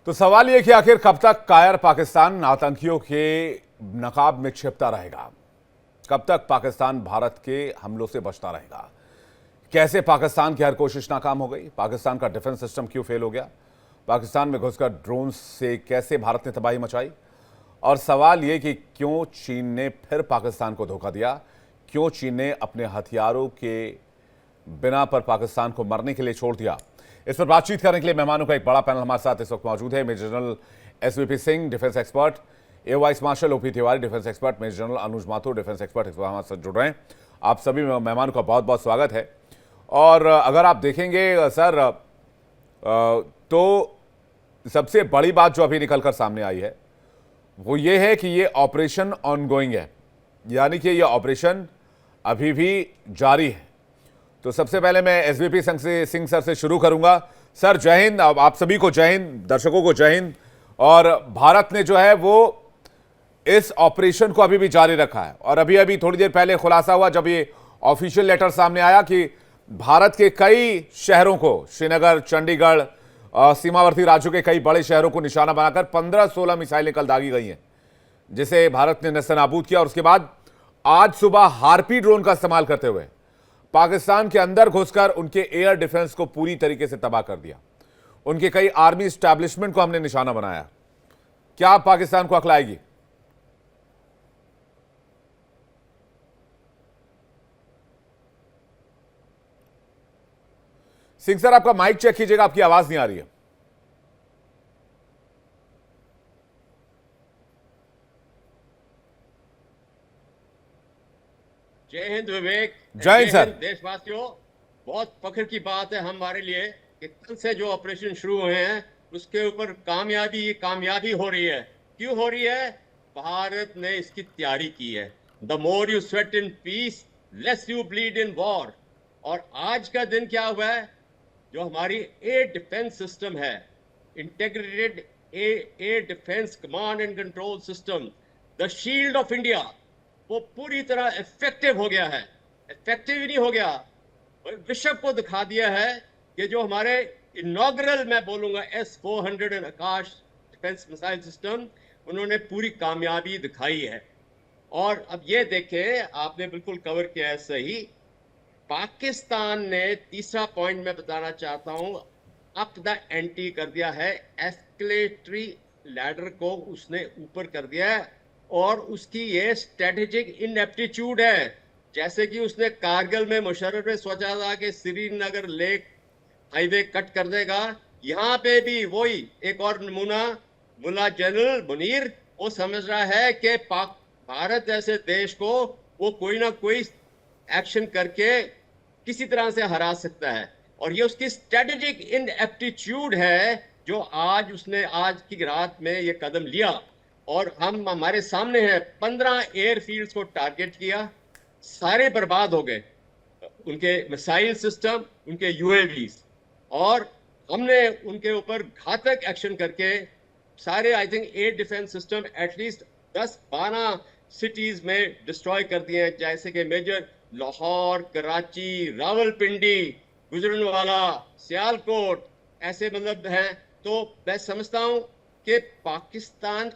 तो सवाल यह कि आखिर कब तक कायर पाकिस्तान आतंकियों के नकाब में छिपता रहेगा? कब तक पाकिस्तान भारत के हमलों से बचता रहेगा? कैसे पाकिस्तान की हर कोशिश नाकाम हो गई? पाकिस्तान का डिफेंस सिस्टम क्यों फेल हो गया? पाकिस्तान में घुसकर ड्रोन से कैसे भारत ने तबाही मचाई? और सवाल यह कि क्यों चीन ने फिर पाकिस्तान को धोखा दिया? क्यों चीन ने अपने हथियारों के बिना पर पाकिस्तान को मरने के लिए छोड़ दिया? इस पर बातचीत करने के लिए मेहमानों का एक बड़ा पैनल हमारे साथ इस वक्त मौजूद है। Major general SVP Singh, defence expert, air vice marshal OP Tiwari, defence expert, major general Anuj Mathur, defence expert, इस वक्त हमारे साथ जुड़ रहे हैं। आप सभी मेहमानों का बहुत बहुत स्वागत है। और अगर आप देखेंगे सर, तो सबसे बड़ी बात जो अभी निकलकर सामने आई है वो ये है कि ये ऑपरेशन ऑनगोइंग है, यानी कि ये ऑपरेशन अभी भी जारी है। तो सबसे पहले मैं एसवीपी सिंह सर से शुरू करूंगा। सर जय हिंद, आप सभी को जय हिंद, दर्शकों को जय हिंद। और भारत ने जो है वो इस ऑपरेशन को अभी भी जारी रखा है और अभी अभी थोड़ी देर पहले खुलासा हुआ जब ये ऑफिशियल लेटर सामने आया कि भारत के कई शहरों को, श्रीनगर, चंडीगढ़, सीमावर्ती राज्यों के कई बड़े शहरों को निशाना बनाकर 15-16 मिसाइलें कल दागी गई हैं, जिसे भारत ने नस्तानाबूद किया। और उसके बाद आज सुबह हार्पी ड्रोन का इस्तेमाल करते हुए पाकिस्तान के अंदर घुसकर उनके एयर डिफेंस को पूरी तरीके से तबाह कर दिया। उनके कई आर्मी स्टैब्लिशमेंट को हमने निशाना बनाया। क्या पाकिस्तान को अक्ल आएगी? सिंह सर, आपका माइक चेक कीजिएगा, आपकी आवाज नहीं आ रही है। जय हिंद विवेक। जय हिंद सर। देशवासियों, बहुत फख्र की बात है हमारे लिए कि कल से जो ऑपरेशन शुरू हुए हैं उसके ऊपर कामयाबी हो रही है। क्यों हो रही है? भारत ने इसकी तैयारी की है। The more you sweat in peace, less you bleed in war. और आज का दिन क्या हुआ है? जो हमारी एयर डिफेंस सिस्टम है, integrated air defence command and control system, the shield of India, वो पूरी तरह इफेक्टिव हो गया है। इफेक्टिव ही नहीं हो गया, विश्व को दिखा दिया है कि जो हमारे इनॉग्रल, मैं बोलूंगा S-400 and Akash defence missile system, उन्होंने पूरी कामयाबी दिखाई है। और अब ये देखें, आपने बिल्कुल कवर किया है सही। पाकिस्तान ने तीसरा पॉइंट मैं बताना चाहता हूं, अप द एंटी कर दिया है, एस्केलेटरी लैडर को उसने ऊपर कर दिया है। और उसकी ये स्ट्रेटेजिक इनएप्टीट्यूड है। जैसे कि उसने कारगिल में मुशर्रफ ने सोचा था कि श्रीनगर लेक हाईवे कट कर देगा, यहाँ पे भी वही एक और नमूना, मुल्ला जनरल मुनीर वो समझ रहा है कि भारत जैसे देश को वो कोई ना कोई एक्शन करके किसी तरह से हरा सकता है। और ये उसकी स्ट्रेटेजिक इनएप्टीट्यूड है जो आज उसने आज की रात में ये कदम लिया। और हम हमारे सामने हैं, 15 एयरफील्ड्स को टारगेट किया, सारे बर्बाद हो गए, उनके मिसाइल सिस्टम, उनके यूएवीज, और हमने उनके ऊपर घातक एक्शन करके सारे I think air defence system at least 10-12 cities में डिस्ट्रॉय कर दिए हैं, जैसे कि मेजर लाहौर, कराची, रावलपिंडी, गुजरनवाला, सियालकोट, ऐसे मतलब हैं। तो मैं समझता हूं कि पाकिस्तान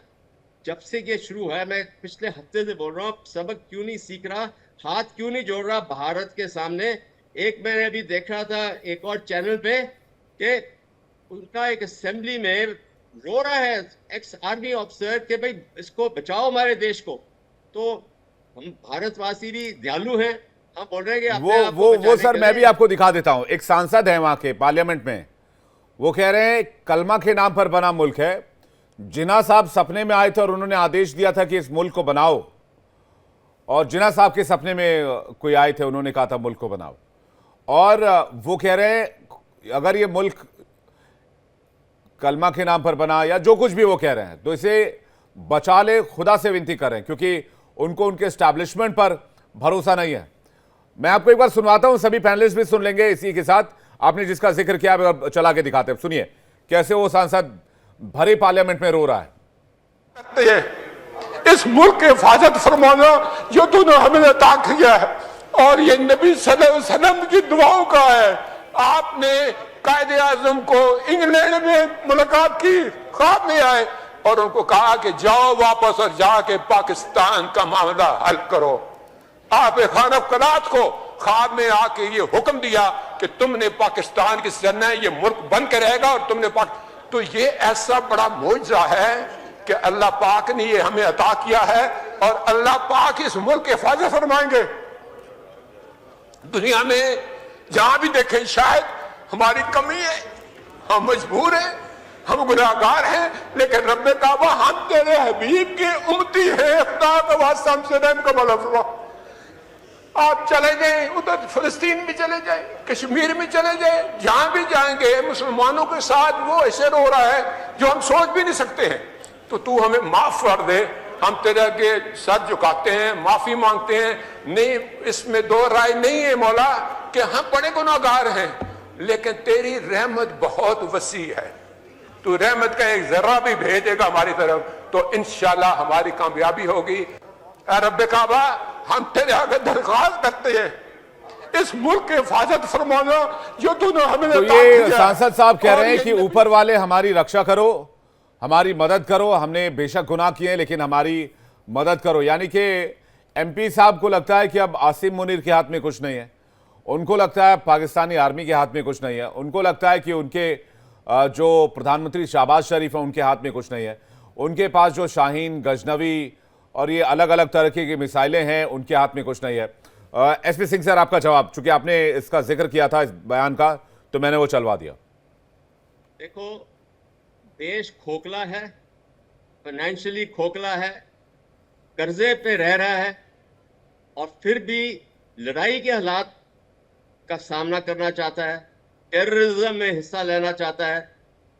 जब से ये शुरू है, मैं पिछले हफ्ते से बोल रहा हूँ, सबक क्यों नहीं सीख रहा, हाथ क्यों नहीं जोड़ रहा भारत के सामने। एक मैंने अभी देख रहा था एक और चैनल पे कि उनका एक असेंबली में रो रहा है एक्स आर्मी ऑफिसर कि भाई इसको बचाओ हमारे देश को। तो हम भारतवासी भी दयालु हैं, हम बोल रहे हैं कि वो सर मैं भी आपको दिखा देता हूं। एक सांसद है वहां के पार्लियामेंट में, वो कह रहे हैं कलमा के नाम पर बना मुल्क है। जिन्ना साहब सपने में आए थे और उन्होंने आदेश दिया था कि इस मुल्क को बनाओ, और जिन्ना साहब के सपने में कोई आए थे, उन्होंने कहा था मुल्क को बनाओ। और वो कह रहे हैं अगर ये मुल्क कलमा के नाम पर बना या जो कुछ भी वो कह रहे हैं, तो इसे बचा ले, खुदा से विनती कर रहे हैं, क्योंकि उनको उनके एस्टैब्लिशमेंट पर भरोसा नहीं है। मैं आपको एक बार सुनवाता हूं, सभी पैनलिस्ट भी सुन लेंगे इसी के साथ। आपने जिसका जिक्र किया चला के दिखाते हैं, सुनिए कैसे वो सांसद भरे पार्लियामेंट में रो रहा है। इस मुल्क की हिफाजत फरमाना जो तूने हमें अता किया है, और ये नबी सल्लल्लाहु अलैहि वसल्लम की दुआओं का है। आपने कायदे आजम को इंग्लैंड में मुलाकात की, ख्वाब में आए और उनको कहा कि जाओ वापस और जाके पाकिस्तान का मामला हल करो। आप खान अब्दुल्लाह को ख्वाब में आके ये हुक्म दिया कि तुमने पाकिस्तान की सेना है, ये मुल्क बन के रहेगा और तुमने तो ये ऐसा बड़ा मौजज़ा है कि अल्लाह पाक ने ये हमें अता किया है और अल्लाह पाक इस मुल्क की हिफाजत फरमाएंगे। दुनिया में जहां भी देखें शायद हमारी कमी है, हम मजबूर हैं, हम गुनाहगार हैं, लेकिन रब काबा हम तेरे हबीब के उम्मती हैं, खुदा का वास्ता हमसे रहम का भला। आप चले जाएं उधर फिलिस्तीन भी चले जाएं, कश्मीर में चले जाएं, जहां भी जाएंगे मुसलमानों के साथ वो ऐसे रो रहा है जो हम सोच भी नहीं सकते हैं। तो तू हमें माफ कर दे, हम तेरे आगे सर झुकाते हैं, माफी मांगते हैं। नहीं, इसमें दो राय नहीं है मौला कि हम बड़े गुनाहगार हैं, लेकिन तेरी रहमत बहुत वसी है। तू रहमत का एक जर्रा भी भेजेगा हमारी तरफ तो इंशाल्लाह हमारी कामयाबी होगी। रब्बे काबा, हम तेरे आगे दरख्वास्त करते हैं, इस मुल्क की हिफाजत फरमाना जो तूने हमें। तो ये सांसद साहब कह रहे हैं कि ऊपर वाले हमारी रक्षा करो, हमारी मदद करो, हमने बेशक गुनाह किए लेकिन हमारी मदद करो। यानी कि एमपी साहब को लगता है कि अब आसिम मुनीर के हाथ में कुछ नहीं है, उनको लगता है पाकिस्तानी आर्मी के हाथ में कुछ नहीं है, उनको लगता है कि उनके जो प्रधानमंत्री शहबाज शरीफ है उनके हाथ में कुछ नहीं है, उनके पास जो शाहीन, गजनवी और ये अलग अलग तरह की मिसाइलें हैं उनके हाथ में कुछ नहीं है। एसपी सिंह सर, आपका जवाब, चूंकि आपने इसका जिक्र किया था इस बयान का तो मैंने वो चलवा दिया। देखो, देश खोखला है, फाइनेंशियली खोखला है, कर्जे पे रह रहा है और फिर भी लड़ाई के हालात का सामना करना चाहता है, टेररिज्म में हिस्सा लेना चाहता है।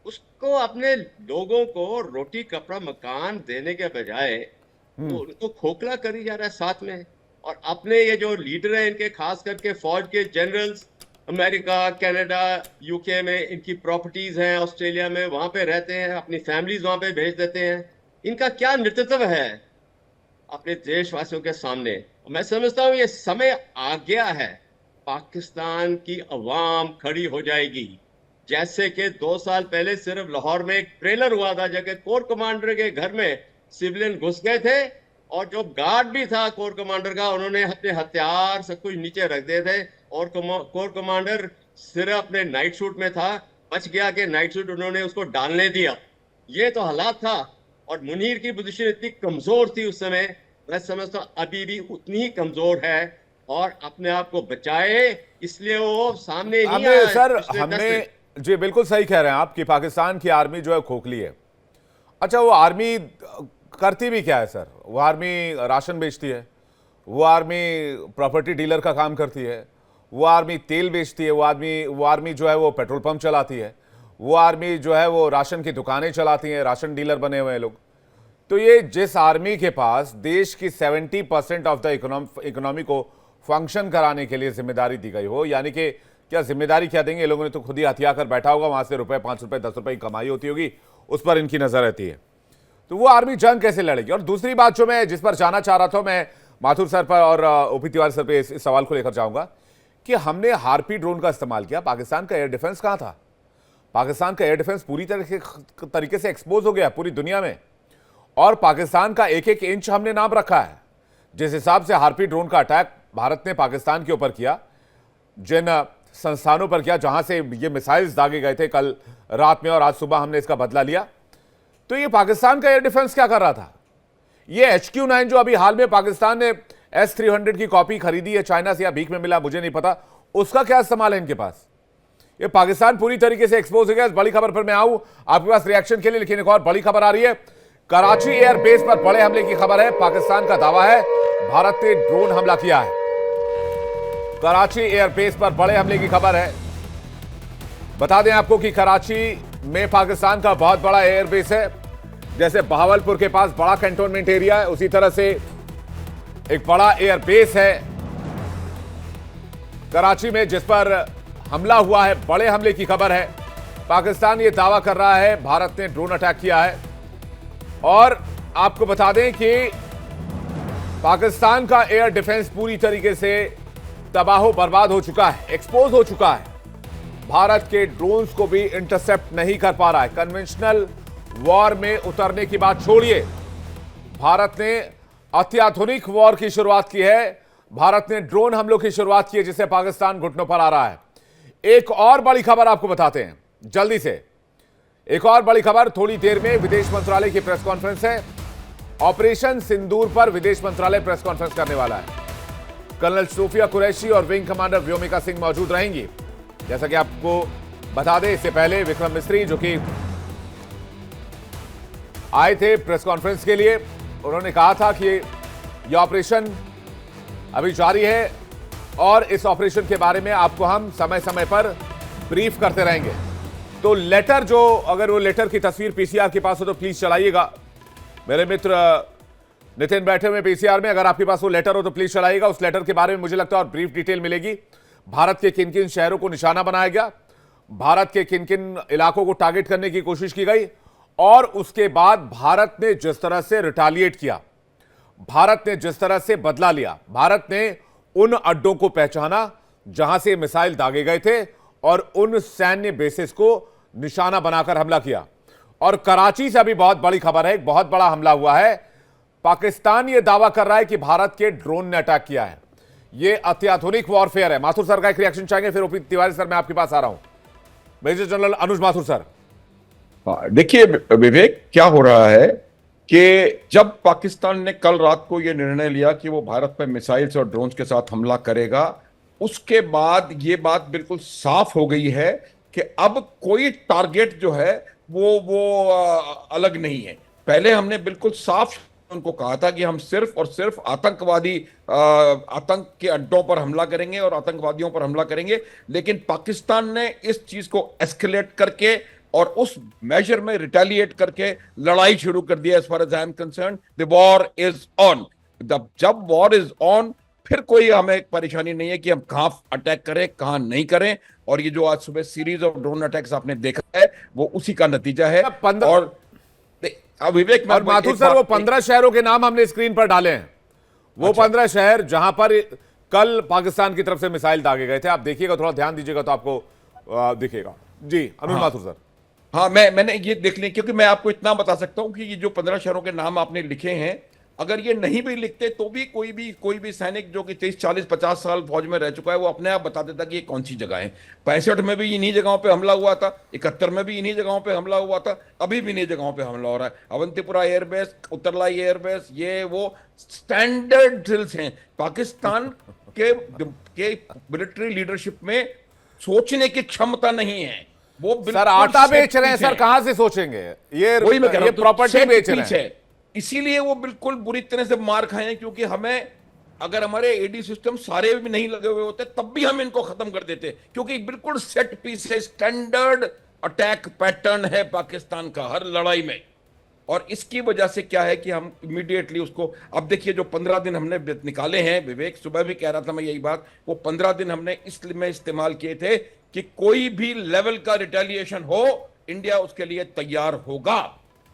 उसको अपने लोगों को रोटी कपड़ा मकान देने के बजाय तो उनको खोखला करी जा रहा है साथ में। और अपने ये जो लीडर हैं इनके, खास करके फौज के जनरल्स, अमेरिका, कनाडा, यूके में इनकी प्रॉपर्टीज हैं, ऑस्ट्रेलिया में, वहां पे रहते हैं, अपनी फैमिलीज वहां पे भेज देते हैं। इनका क्या नेतृत्व है अपने देशवासियों के सामने? मैं समझता हूँ ये समय आ गया है, पाकिस्तान की अवाम खड़ी हो जाएगी। जैसे कि 2 साल पहले सिर्फ लाहौर में एक ट्रेलर हुआ था जगह कोर कमांडर के घर में सिविलियन घुस गए थे और जो गार्ड भी था कोर कमांडर का, उन्होंने अपने हथियार सब कुछ नीचे रख दिए थे और कोर कमांडर सिर्फ अपने नाइट सूट में था, बच गया कि नाइट सूट उन्होंने उसको डालने दिया। ये तो हालात था। और मुनीर की पोजीशन इतनी कमजोर थी उस समय, मैं समझता हूँ अभी भी उतनी ही कमजोर है और अपने आप को बचाए, इसलिए वो सामने नहीं आया। सर हमने जी बिल्कुल सही कह रहे हैं आप कि पाकिस्तान की आर्मी जो है खोखली है। अच्छा, वो आर्मी करती भी क्या है सर? वो आर्मी राशन बेचती है, वो आर्मी प्रॉपर्टी डीलर का काम करती है, वो आर्मी तेल बेचती है, वो आर्मी जो है वो पेट्रोल पंप चलाती है, वो आर्मी जो है वो राशन की दुकानें चलाती हैं, राशन डीलर बने हुए हैं लोग। तो ये जिस आर्मी के पास देश की 70% ऑफ द इकोनॉमी को फंक्शन कराने के लिए जिम्मेदारी दी गई हो, यानी कि क्या जिम्मेदारी क्या देंगे, ये लोगों ने तो खुद ही हथिया कर बैठा होगा, वहां से रुपए 5 रुपए 10 रुपए की कमाई होती होगी, उस पर इनकी नजर रहती है। तो वो आर्मी जंग कैसे लड़ेगी? और दूसरी बात जो मैं जिस पर जाना चाह रहा था, मैं माथुर सर पर और ओपी तिवारी सर पे इस सवाल को लेकर जाऊंगा कि हमने हार्पी ड्रोन का इस्तेमाल किया, पाकिस्तान का एयर डिफेंस कहां था? पाकिस्तान का एयर डिफेंस पूरी तरीके से एक्सपोज हो गया पूरी दुनिया में और पाकिस्तान का एक एक इंच हमने नाम रखा है। जिस हिसाब से हार्पी ड्रोन का अटैक भारत ने पाकिस्तान के ऊपर किया, जिन संस्थानों पर किया जहां से ये मिसाइल्स दागे गए थे कल रात में और आज सुबह हमने इसका बदला लिया, तो ये पाकिस्तान का एयर डिफेंस क्या कर रहा था? ये HQ-9 जो अभी हाल में पाकिस्तान ने S-300 की कॉपी खरीदी है चाइना से या भीख में मिला, मुझे नहीं पता, उसका क्या इस्तेमाल है इनके पास? ये पाकिस्तान पूरी तरीके से एक्सपोज हो गया। इस बड़ी खबर पर मैं आऊं आपके पास रिएक्शन के लिए, लेकिन एक और बड़ी खबर आ रही है। कराची एयरबेस पर बड़े हमले की खबर है। पाकिस्तान का दावा है भारत ने ड्रोन हमला किया है। कराची एयरबेस पर बड़े हमले की खबर है। बता दें आपको कि कराची में पाकिस्तान का बहुत बड़ा एयरबेस है। जैसे बहावलपुर के पास बड़ा कैंटोनमेंट एरिया है, उसी तरह से एक बड़ा एयरबेस है कराची में जिस पर हमला हुआ है। बड़े हमले की खबर है। पाकिस्तान ये दावा कर रहा है भारत ने ड्रोन अटैक किया है। और आपको बता दें कि पाकिस्तान का एयर डिफेंस पूरी तरीके से तबाह बर्बाद हो चुका है, एक्सपोज हो चुका है। भारत के ड्रोन्स को भी इंटरसेप्ट नहीं कर पा रहा है। कन्वेंशनल वॉर में उतरने की बात छोड़िए, भारत ने अत्याधुनिक वॉर की शुरुआत की है। भारत ने ड्रोन हमलों की शुरुआत की है, जिससे पाकिस्तान घुटनों पर आ रहा है। एक और बड़ी खबर आपको बताते हैं जल्दी से। एक और बड़ी खबर, थोड़ी देर में विदेश मंत्रालय की प्रेस कॉन्फ्रेंस है। ऑपरेशन सिंदूर पर विदेश मंत्रालय प्रेस कॉन्फ्रेंस करने वाला है। कर्नल सोफिया कुरैशी और विंग कमांडर व्योमिका सिंह मौजूद रहेंगी। जैसा कि आपको बता दें, इससे पहले विक्रम मिस्त्री जो कि आए थे प्रेस कॉन्फ्रेंस के लिए, उन्होंने कहा था कि यह ऑपरेशन अभी जारी है और इस ऑपरेशन के बारे में आपको हम समय समय पर ब्रीफ करते रहेंगे। तो लेटर जो, अगर वो लेटर की तस्वीर पीसीआर के पास हो तो प्लीज चलाइएगा। मेरे मित्र नितिन बैठे हुए पीसीआर में, अगर आपके पास वो लेटर हो तो प्लीज चलाइएगा। उस लेटर के बारे में मुझे लगता है और ब्रीफ डिटेल मिलेगी। भारत के किन किन शहरों को निशाना बनाया गया, भारत के किन किन इलाकों को टारगेट करने की कोशिश की गई, और उसके बाद भारत ने जिस तरह से रिटालिएट किया, भारत ने जिस तरह से बदला लिया, भारत ने उन अड्डों को पहचाना जहां से मिसाइल दागे गए थे और उन सैन्य बेसिस को निशाना बनाकर हमला किया। और कराची से अभी बहुत बड़ी खबर है, एक बहुत बड़ा हमला हुआ है। पाकिस्तान यह दावा कर रहा है कि भारत के ड्रोन ने अटैक किया है। यह अत्याधुनिक वॉरफेयर है। माथुर सर का एक रिएक्शन चाहेंगे, फिर ओपी तिवारी सर मैं आपके पास आ रहा हूं। Major general Anuj Mathur sir. देखिए विवेक, क्या हो रहा है कि जब पाकिस्तान ने कल रात को यह निर्णय लिया कि वो भारत पर मिसाइल्स और ड्रोन्स के साथ हमला करेगा, उसके बाद ये बात बिल्कुल साफ हो गई है कि अब कोई टारगेट जो है वो अलग नहीं है। पहले हमने बिल्कुल साफ उनको कहा था कि हम सिर्फ और सिर्फ आतंकवादी आतंक के अड्डों पर हमला करेंगे और आतंकवादियों पर हमला करेंगे, लेकिन पाकिस्तान ने इस चीज को एस्केलेट करके और उस मेजर में रिटेलिएट करके लड़ाई शुरू कर दी है। As far as I am concern, the war is on. जब वॉर इज ऑन, फिर कोई हमें परेशानी नहीं है कि हम कहां अटैक करें कहां नहीं करें। और ये जो आज सुबह सीरीज ऑफ ड्रोन अटैक्स आपने देखा है, वो उसी का नतीजा है। और विवेक, और माथुर सर, वो 15 शहरों के नाम हमने स्क्रीन पर डाले हैं। वो 15 शहर जहां पर कल पाकिस्तान की तरफ से मिसाइल दागे गए थे। आप देखिएगा, थोड़ा ध्यान दीजिएगा तो आपको दिखेगा। जी अनुज माथुर सर। हाँ, मैंने ये देख लिया, क्योंकि मैं आपको इतना बता सकता हूं कि ये जो 15 शहरों के नाम आपने लिखे हैं, अगर ये नहीं भी लिखते तो भी कोई भी सैनिक जो कि 30, 40, 50 साल फौज में रह चुका है, वो अपने आप बता देता कि ये कौन सी जगह है। 65 में भी इन्हीं जगहों पे हमला हुआ था, 71 में भी इन्हीं जगहों पे हमला हुआ था, अभी भी इन्हीं जगहों पे हमला हो रहा है। अवंतीपुरा एयरबेस, उत्तरलाई एयरबेस, ये वो स्टैंडर्ड ड्रिल्स हैं। पाकिस्तान के मिलिट्री लीडरशिप में सोचने की क्षमता नहीं है। वो सर आटा बेच रहे हैं सर, कहां से सोचेंगे? ये प्रॉपर्टी बेच रहे हैं, इसीलिए वो बिल्कुल बुरी तरह से मार खाए हैं। क्योंकि हमें, अगर हमारे एडी सिस्टम सारे भी नहीं लगे हुए होते तब भी हम इनको खत्म कर देते, क्योंकि बिल्कुल सेट पीस है, स्टैंडर्ड अटैक पैटर्न है पाकिस्तान का हर लड़ाई में। और इसकी वजह से क्या है कि हम इमीडिएटली उसको, अब देखिए जो 15 दिन हमने निकाले हैं, विवेक सुबह भी कह रहा था मैं यही बात, वो 15 दिन हमने इसलिए इस्तेमाल किए थे कि कोई भी लेवल का रिटेलिएशन हो, इंडिया उसके लिए तैयार होगा।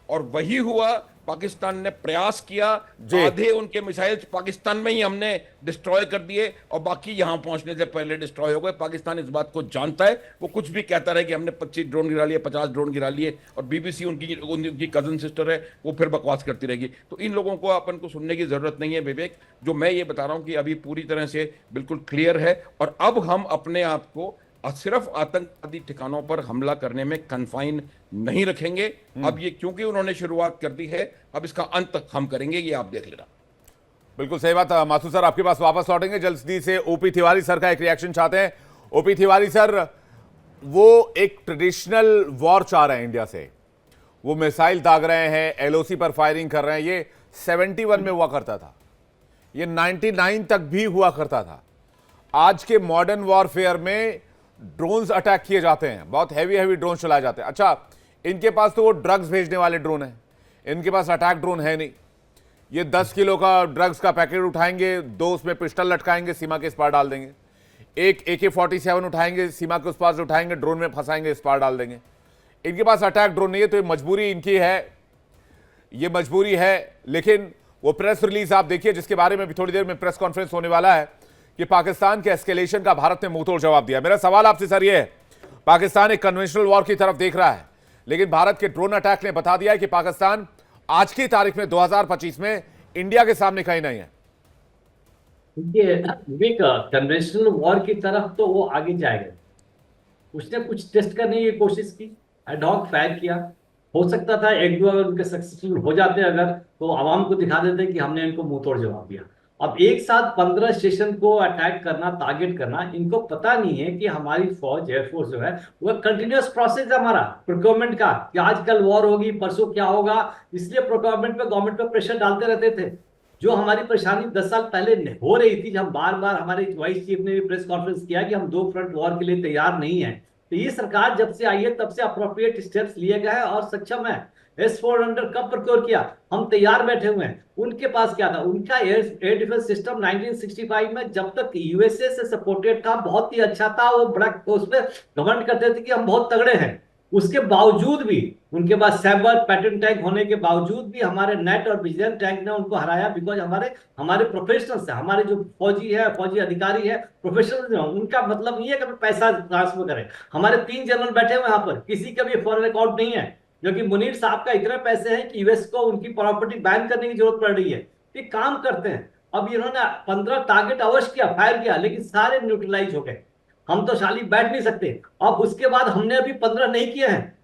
और वही हुआ। पाकिस्तान ने प्रयास किया, आधे उनके मिसाइल्स पाकिस्तान में ही हमने डिस्ट्रॉय कर दिए और बाकी यहां पहुंचने से पहले डिस्ट्रॉय हो गए। पाकिस्तान इस बात को जानता है, वो कुछ भी कहता रहे कि हमने 25 ड्रोन गिरा लिए, 50 ड्रोन गिरा लिए, और बीबीसी उनकी कजन सिस्टर है, वो फिर बकवास करती रहेगी। तो इन लोगों को अपन को सुनने की जरूरत नहीं है विवेक। जो मैं ये बता रहा हूं कि अभी पूरी तरह से बिल्कुल क्लियर है, और अब हम अपने आप को सिर्फ आतंकवादी ठिकानों पर हमला करने में कन्फाइन नहीं रखेंगे। अब ये क्योंकि उन्होंने शुरुआत कर दी है, अब इसका अंत हम करेंगे, ये आप देख लेना। बिल्कुल सही बात। माथुर सर आपके पास वापस लौटेंगे जल्दी से। ओपी तिवारी सर का एक रिएक्शन चाहते हैं। ओपी तिवारी सर, वो एक ट्रेडिशनल वॉर चाह रहे हैं इंडिया से, वो मिसाइल दाग रहे हैं, एलओसी पर फायरिंग कर रहे हैं। ये 71 में हुआ करता था, ये 99 तक भी हुआ करता था। आज के मॉडर्न वॉरफेयर में ड्रोन्स अटैक किए जाते हैं, बहुत हैवी ड्रोन चलाए जाते हैं। अच्छा, इनके पास तो वो ड्रग्स भेजने वाले ड्रोन हैं, इनके पास अटैक ड्रोन है नहीं। ये 10 किलो का ड्रग्स का पैकेट उठाएंगे, 2 उसमें पिस्टल लटकाएंगे, सीमा के इस पार डाल देंगे। एक AK-47 उठाएंगे, सीमा के उस पार से उठाएंगे, ड्रोन में फंसाएंगे, इस पार डाल देंगे। इनके पास अटैक ड्रोन नहीं है, तो ये मजबूरी इनकी है, ये मजबूरी है। लेकिन वो प्रेस रिलीज आप देखिए, जिसके बारे में भी थोड़ी देर में प्रेस कॉन्फ्रेंस होने वाला है, कि पाकिस्तान के एस्केलेशन का भारत ने मुंहतोड़ जवाब दिया। मेरा सवाल आपसे सर ये है, पाकिस्तान एक कन्वेंशनल वॉर की तरफ देख रहा है, लेकिन भारत के ड्रोन अटैक ने बता दिया है कि पाकिस्तान आज की तारीख में 2025 में इंडिया के सामने कहीं नहीं है। देखिए विवेक, कन्वेंशनल वॉर की तरफ तो वो आगे जाएगा। उसने कुछ टेस्ट करने की कोशिश की, एडहॉक फायर किया, हो सकता था एक दो अगर उनके सक्सेसफुल हो जाते अगर, तो आवाम को दिखा देते कि हमने इनको मुंह तोड़ जवाब दिया। अब एक साथ 15 स्टेशन को अटैक करना, टारगेट करना, इनको पता नहीं है कि हमारी फौज, एयरफोर्स जो है वो कंटिन्यूअस प्रोसेस है हमारा प्रोक्योरमेंट का, कि आजकल वॉर होगी, परसों क्या होगा, इसलिए प्रोक्योरमेंट पे गवर्नमेंट पे प्रेशर डालते रहते थे। जो हमारी परेशानी 10 साल पहले हो रही थी, हम बार बार, हमारे वाइस चीफ ने भी प्रेस कॉन्फ्रेंस किया कि हम 2 फ्रंट वॉर के लिए तैयार नहीं है। तो ये सरकार जब से आई है तब से अप्रोप्रिएट स्टेप्स लिए गए हैं और सक्षम है। S-400 कब प्रोक्योर किया, हम तैयार बैठे हुए हैं। उनके पास क्या था, उनका एयर डिफेंस सिस्टम 1965 में जब तक यूएसए से सपोर्टेड था, बहुत ही अच्छा था। वो बड़ा उस पर घमंड करते थे कि हम बहुत तगड़े हैं। उसके बावजूद भी उनके पास सैबर पैटर्न टैंक होने के बावजूद भी हमारे नेट और विजिलेंस टैंक ने उनको हराया, बिकॉज हमारे प्रोफेशनल्स है, हमारे जो फौजी है, फौजी अधिकारी है, प्रोफेशनल्स है। उनका मतलब नहीं है कि पैसा ट्रांसफर करें। हमारे 3 जनरल बैठे हुए यहाँ पर, किसी का भी फॉरेन अकाउंट नहीं है, क्योंकि मुनीर साहब का इतने पैसे हैं कि यूएस को उनकी प्रॉपर्टी बैन करने की जरूरत पड़ रही है। ये काम करते हैं। अब इन्होंने 15 टारगेट अवश्य किया, फायर किया, लेकिन सारे न्यूट्रलाइज हो गए। हम तो शाली बैठ नहीं सकते। अब उसके बाद हमने अभी 15 नहीं किए हैं।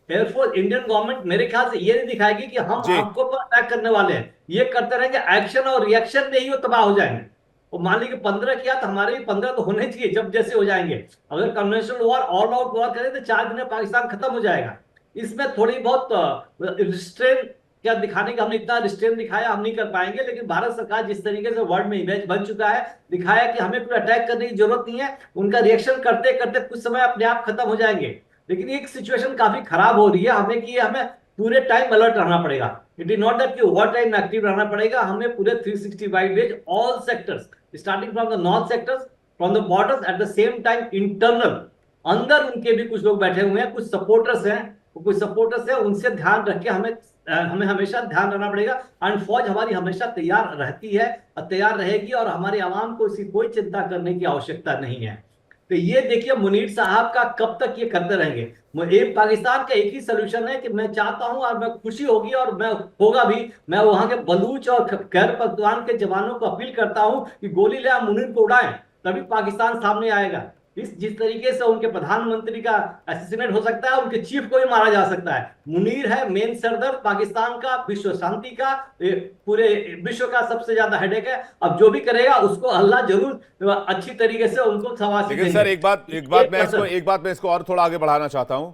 एयरफोर्स, इंडियन गवर्नमेंट मेरे ख्याल से ये नहीं दिखाएगी कि हम आपको पर अटैक करने वाले हैं। ये करते रहेंगे, एक्शन और रिएक्शन में ही वो तबाह हो जाएंगे। और मान लीजिए 15 किया तो हमारे भी 15 तो होने चाहिए जब जैसे हो जाएंगे। अगर conventional war, all out war करें तो 4 दिन में पाकिस्तान खत्म हो जाएगा। इसमें थोड़ी बहुत रिस्ट्रेन क्या दिखाने का, हमने इतना रिस्ट्रेन दिखाया हम नहीं कर पाएंगे, लेकिन भारत सरकार जिस तरीके से वर्ल्ड में इमेज बन चुका है, दिखाया कि हमें कोई अटैक करने की जरूरत नहीं है। उनका रिएक्शन करते करते कुछ समय अपने आप खत्म हो जाएंगे। लेकिन एक सिचुएशन काफी खराब हो रही है हमें, कि हमें पूरे टाइम अलर्ट रहना पड़ेगा। इट इज नॉट दैट कि ओवर टाइम एक्टिव रहना पड़ेगा, हमें पूरे 365 days all sectors, starting from the north sectors, from the borders, at the same time internal, अंदर उनके भी कुछ लोग बैठे हुए हैं, कुछ सपोर्टर्स हैं, कुछ सपोर्टर्स हैं, उनसे ध्यान रख के हमें हमेशा ध्यान रखना पड़ेगा। एंड फौज हमारी हमेशा तैयार रहती है और तैयार रहेगी, और हमारे आवाम को इसकी कोई चिंता करने की आवश्यकता नहीं है। तो ये देखिए मुनीर साहब का कब तक ये करते रहेंगे। पाकिस्तान का एक ही सोल्यूशन है कि मैं चाहता हूं, और मैं खुशी होगी और मैं होगा भी, मैं वहां के बलूच और खैर पख्तून के जवानों को अपील करता हूं कि गोली ले आप मुनीर को उड़ाएं, तभी पाकिस्तान सामने आएगा। जिस तरीके से उनके प्रधानमंत्री का असैसिनेट हो सकता है, उनके चीफ को भी मारा जा सकता है। मुनीर है मेन सरदर्द पाकिस्तान का, विश्व शांति का, पूरे विश्व का सबसे ज्यादा हेडेक है। अब जो भी करेगा उसको अल्लाह जरूर अच्छी तरीके से उनको शाबाशी देंगे। लेकिन सर एक बात मैं इसको और थोड़ा आगे बढ़ाना चाहता हूं।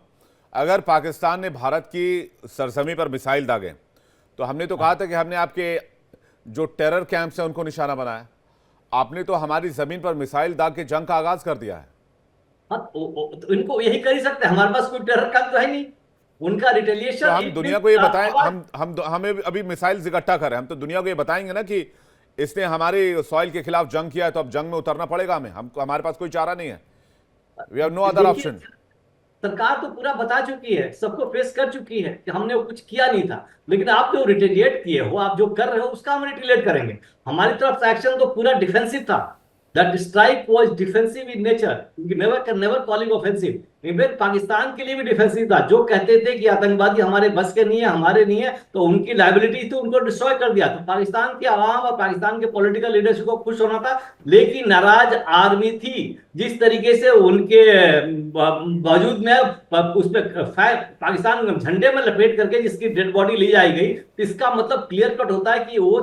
अगर पाकिस्तान ने भारत की सरजमी पर मिसाइल दागे, तो हमने तो कहा था कि हमने आपके जो टेरर कैंप्स हैं उनको निशाना बनाया। आपने तो हमारी जमीन पर मिसाइल दाग के जंग का आगाज कर दिया है। हाँ, तो इनको यही कर ही सकते हैं। हमारे पास कोई टेरर कैंप तो है नहीं। उनका रिटेलिएशन, तो हम दुनिया को ये बताएं, हमें अभी मिसाइल इकट्ठा करें, हम तो दुनिया को ये बताएंगे ना कि इसने हमारे सॉइल के खिलाफ जंग किया है, तो अब जंग में उतरना पड़ेगा हमें। हमारे पास कोई चारा नहीं है। We have no other option. सरकार तो पूरा बता चुकी है, सबको फेस कर चुकी है कि हमने कुछ किया नहीं था। लेकिन आप जो रिटेलिएट किए हो, आप जो कर रहे हो, उसका हम रिटेलिएट करेंगे। हमारी तरफ से एक्शन तो पूरा डिफेंसिव था। That strike was defensive in nature, never calling offensive. Even Pakistan के लिए भी डिफेंसिव था। जो कहते थे कि आतंकवादी हमारे बस के नहीं है, हमारे नहीं है, तो उनकी लायबिलिटी थी, उनको डिस्ट्रॉय कर दिया। तो पाकिस्तान की आवाम और पाकिस्तान के पॉलिटिकल लीडरशिप को खुश होना था, लेकिन नाराज आर्मी थी। जिस तरीके से उनके बावजूद में उस पर पाकिस्तान झंडे में लपेट करके जिसकी डेड बॉडी ली जाई गई, इसका मतलब क्लियर कट होता है कि वो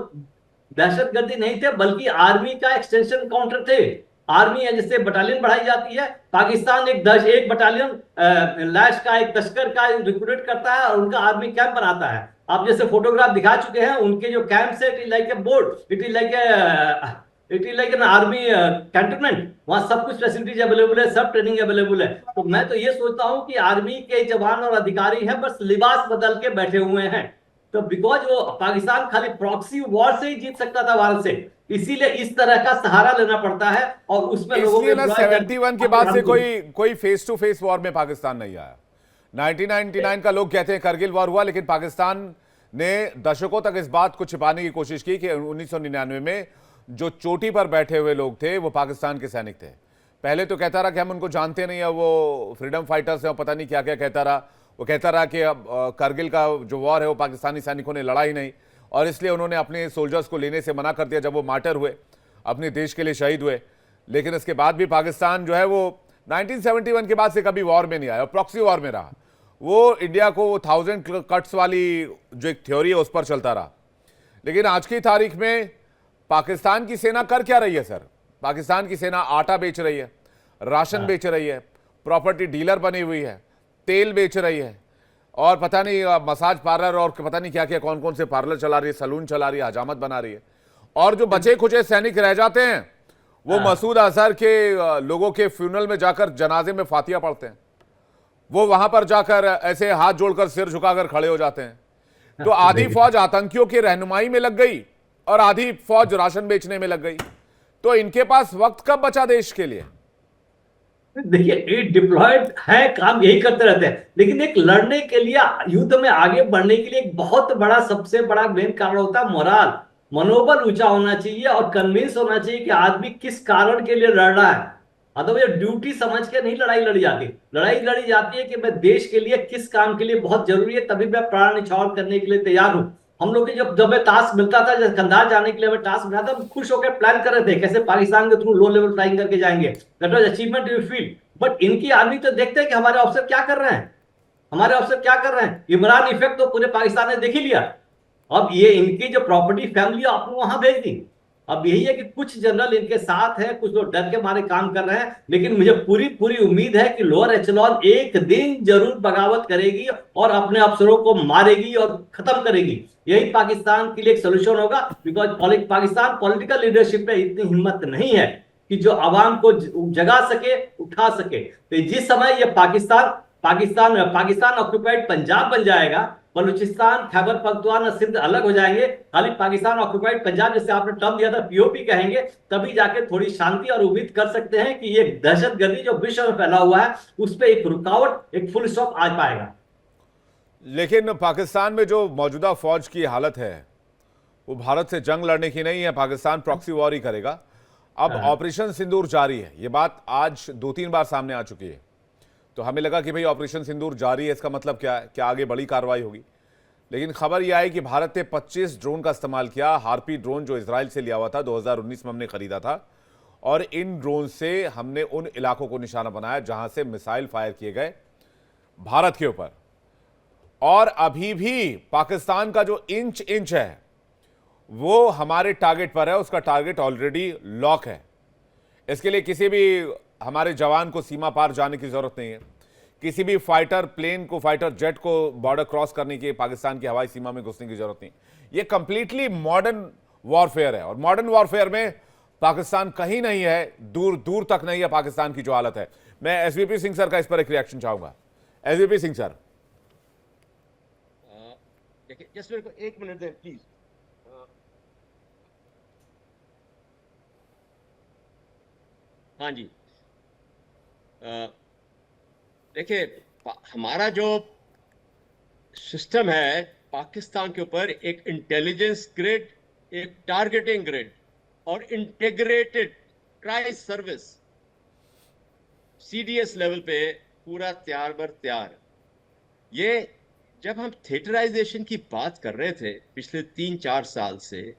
दहशतगर्दी नहीं थे, बल्कि आर्मी का एक्सटेंशन काउंटर थे। आर्मी है, जिससे बटालियन बढ़ाई जाती है। पाकिस्तान एक बटालियन लैश का, एक तस्कर का रिक्रूट करता है और उनका आर्मी कैंप बनाता है। आप जैसे फोटोग्राफ दिखा चुके हैं उनके जो कैंप से, it is like a board, it is like an army cantonment. वहां सब कुछ फैसिलिटीज अवेलेबल है, सब ट्रेनिंग अवेलेबल है। तो मैं तो ये सोचता हूं कि आर्मी के जवान और अधिकारी हैं, बस लिबास बदल के बैठे हुए हैं। तो बिकॉज वो पाकिस्तान खाली प्रॉक्सी वॉर से ही जीत सकता था भारत से, इसीलिए इस तरह का सहारा लेना पड़ता है। और उसमें लोगों इसलिए ना 71 के बाद से कोई फेस टू फेस वॉर में पाकिस्तान नहीं आया। 1999 का लोग कहते हैं करगिल वॉर हुआ, लेकिन पाकिस्तान ने दशकों तक इस बात को छिपाने की कोशिश की कि 1999 में जो चोटी पर बैठे हुए लोग थे वो पाकिस्तान के सैनिक थे। पहले तो कहता रहा कि हम उनको जानते नहीं है, वो फ्रीडम फाइटर्स हैं, पता नहीं क्या क्या कहता रहा। वो कहता रहा कि अब कारगिल का जो वॉर है वो पाकिस्तानी सैनिकों ने लड़ा ही नहीं, और इसलिए उन्होंने अपने सोल्जर्स को लेने से मना कर दिया जब वो मार्टर हुए, अपने देश के लिए शहीद हुए। लेकिन इसके बाद भी पाकिस्तान जो है वो 1971 के बाद से कभी वॉर में नहीं आया, प्रॉक्सी वॉर में रहा। वो इंडिया को 1000 कट्स वाली जो एक थ्योरी है उस पर चलता रहा। लेकिन आज की तारीख में पाकिस्तान की सेना कर क्या रही है सर? पाकिस्तान की सेना आटा बेच रही है, राशन बेच रही है, प्रॉपर्टी डीलर बनी हुई है, तेल बेच रही है, और पता नहीं मसाज पार्लर और पता नहीं क्या क्या कौन कौन से पार्लर चला रही है, सलून चला रही है, हजामत बना रही है। और जो बचे खुचे सैनिक रह जाते हैं वो मसूद अजहर के लोगों के फ्यूनरल में जाकर जनाजे में फातिया पढ़ते हैं, वो वहां पर जाकर ऐसे हाथ जोड़कर सिर झुकाकर खड़े हो जाते हैं। तो आधी फौज आतंकियों की रहनुमाई में लग गई और आधी फौज राशन बेचने में लग गई। तो इनके पास वक्त कब बचा देश के लिए? देखिए, ये डिप्लॉयड है, काम यही करते रहते हैं, लेकिन एक लड़ने के लिए, युद्ध में आगे बढ़ने के लिए एक बहुत बड़ा, सबसे बड़ा मेन कारण होता है मोराल, मनोबल ऊंचा होना चाहिए और कन्विंस होना चाहिए कि आदमी किस कारण के लिए लड़ रहा है। अदरवाइज ड्यूटी समझ के नहीं लड़ाई लड़ी जाती। लड़ाई लड़ी जाती है कि मैं देश के लिए किस काम के लिए बहुत जरूरी है, तभी मैं प्राण न्यौछावर करने के लिए तैयार हूं। हम लोग के जब हमें टास्क मिलता था, जब कंधार जाने के लिए हमें टास्क मिला था, हम खुश होकर प्लान कर रहे थे कैसे पाकिस्तान के थ्रू लो लेवल फ्लाइंग करके जाएंगे। That was achievement you feel. But इनकी आर्मी तो देखते हैं कि हमारे अफसर क्या कर रहे हैं, हमारे अफसर क्या कर रहे हैं। इमरान इफेक्ट तो पूरे पाकिस्तान ने देख ही लिया। अब ये इनकी जो प्रॉपर्टी फैमिली आपको वहां भेज दी। अब यही है कि कुछ जनरल इनके साथ हैं, कुछ लोग डर के मारे काम कर रहे हैं, लेकिन मुझे पूरी पूरी उम्मीद है कि लोअर एचेलॉन एक दिन जरूर बगावत करेगी और अपने अफसरों को मारेगी और खत्म करेगी। यही पाकिस्तान के लिए एक सोल्यूशन होगा, बिकॉज पाकिस्तान पॉलिटिकल लीडरशिप में इतनी हिम्मत नहीं है कि जो आवाम को जगा सके, उठा सके। तो जिस समय ये पाकिस्तान ऑक्युपाइड पंजाब बन जाएगा, बलूचिस्तान, खैबर पख्तूनख्वा, सिंध अलग हो जाएंगे, खाली पाकिस्तान ऑक्युपाइड पंजाब, जैसे आपने टर्म दिया था पीओपी कहेंगे, तभी जाके थोड़ी शांति और उम्मीद कर सकते हैं कि ये दहशतगर्दी जो विश्व में फैला हुआ है उस पर एक रुकावट, एक फुल स्टॉप आ पाएगा। लेकिन पाकिस्तान में जो मौजूदा फौज की हालत है वो भारत से जंग लड़ने की नहीं है, पाकिस्तान प्रॉक्सी वॉर ही करेगा। अब ऑपरेशन सिंदूर जारी है, ये बात आज 2-3 बार सामने आ चुकी है। तो हमें लगा कि भाई ऑपरेशन सिंदूर जारी है, इसका मतलब क्या है, क्या आगे बड़ी कार्रवाई होगी। लेकिन खबर यह आई कि भारत ने 25 ड्रोन का इस्तेमाल किया। हार्पी ड्रोन जो इजराइल से लिया हुआ था, 2019 में हमने खरीदा था, और इन ड्रोन से हमने उन इलाकों को निशाना बनाया जहां से मिसाइल फायर किए गए भारत के ऊपर। और अभी भी पाकिस्तान का जो इंच है वो हमारे टारगेट पर है, उसका टारगेट ऑलरेडी लॉक है। इसके लिए किसी भी हमारे जवान को सीमा पार जाने की जरूरत नहीं है, किसी भी फाइटर प्लेन को, फाइटर जेट को बॉर्डर क्रॉस करने की, पाकिस्तान की हवाई सीमा में घुसने की जरूरत नहीं। ये कंप्लीटली मॉडर्न वॉरफेयर है, और मॉडर्न वॉरफेयर में पाकिस्तान कहीं नहीं है, दूर दूर तक नहीं है पाकिस्तान की जो हालत है। मैं एसवीपी सिंह सर का इस पर एक रिएक्शन चाहूंगा। एसवीपी सिंह सर, देखिए, जस्ट मेरे को 1 मिनट दें प्लीज। हाँ जी, देखिए, हमारा जो सिस्टम है पाकिस्तान के ऊपर, एक इंटेलिजेंस ग्रिड, एक टारगेटिंग ग्रिड और इंटीग्रेटेड क्राइस सर्विस सीडीएस लेवल पे पूरा तैयार बर तैयार। ये जब हम थिएटराइजेशन की बात कर रहे थे पिछले 3-4 साल से,